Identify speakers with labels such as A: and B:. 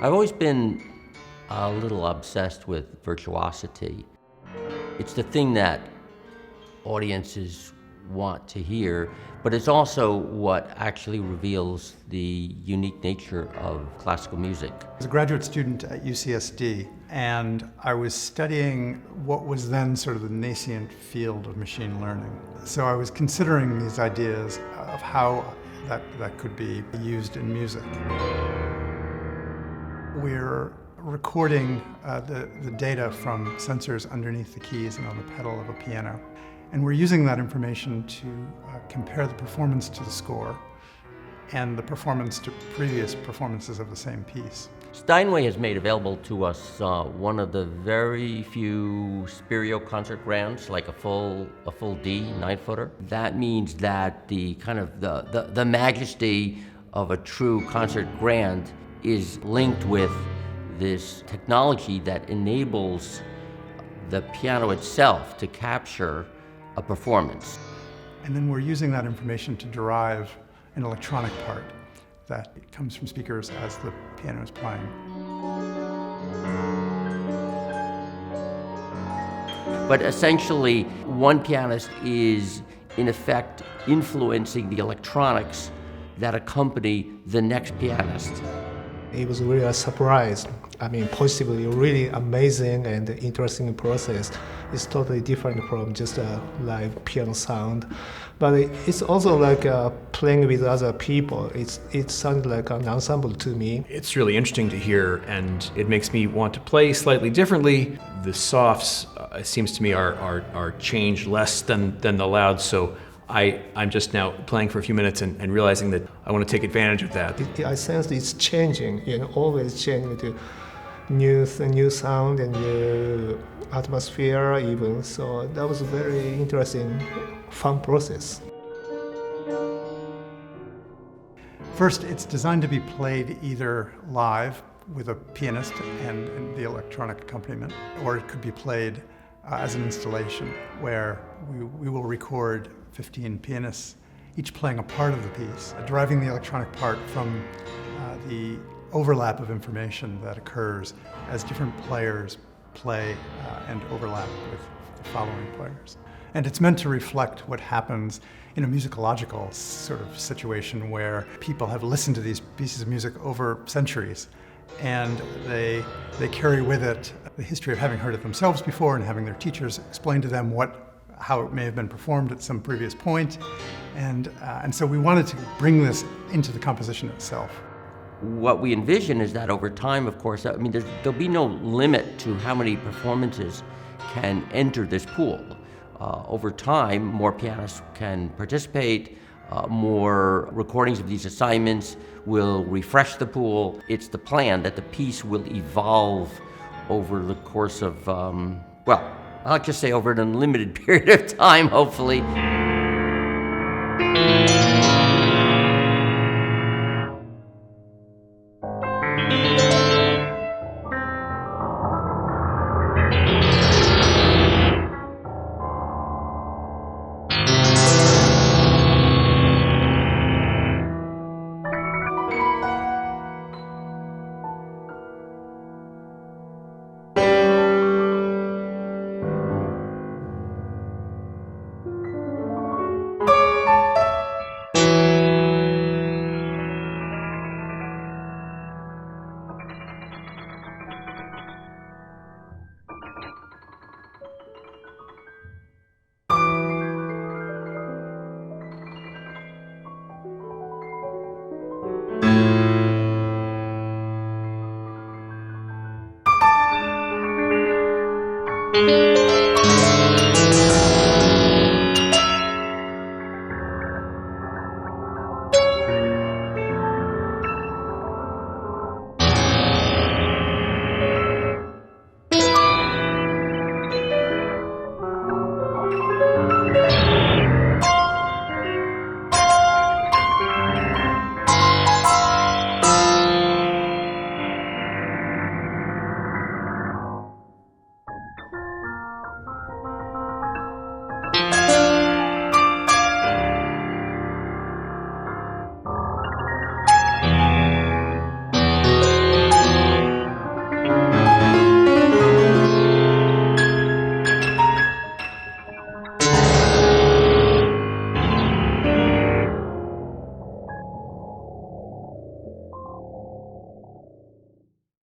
A: I've always been a little obsessed with virtuosity. It's the thing that audiences want to hear, but it's also what actually reveals the unique nature of classical music.
B: I was a graduate student at UCSD, and I was studying what was then sort of the nascent field of machine learning. So I was considering these ideas of how that could be used in music. We're recording the data from sensors underneath the keys and on the pedal of a piano. And we're using that information to compare the performance to the score and the performance to previous performances of the same piece.
A: Steinway has made available to us one of the very few stereo concert grands, like a full D 9-footer. That means that the kind of the majesty of a true concert grand is linked with this technology that enables the piano itself to capture a performance.
B: And then we're using that information to derive an electronic part that comes from speakers as the piano is playing.
A: But essentially, one pianist is, in effect, influencing the electronics that accompany the next pianist.
C: It was really a surprise. Positively, really amazing and interesting process. It's totally different from just a live piano sound. But it's also like playing with other people. It sounds like an ensemble to me.
D: It's really interesting to hear, and it makes me want to play slightly differently. The softs, it seems to me, are changed less than the louds. So I'm just now playing for a few minutes and realizing that I want to take advantage of that.
C: I sense it's changing, always changing to new sound and new atmosphere even. So that was a very interesting, fun process.
B: First, it's designed to be played either live with a pianist and the electronic accompaniment, or it could be played as an installation where we will record 15 pianists, each playing a part of the piece, deriving the electronic part from the overlap of information that occurs as different players play and overlap with the following players. And it's meant to reflect what happens in a musicological sort of situation where people have listened to these pieces of music over centuries, and they carry with it the history of having heard it themselves before and having their teachers explain to them how it may have been performed at some previous point. And so we wanted to bring this into the composition itself.
A: What we envision is that over time, of course, there'll be no limit to how many performances can enter this pool. Over time, more pianists can participate, more recordings of these assignments will refresh the pool. It's the plan that the piece will evolve over the course of, I'll just say over an unlimited period of time, hopefully.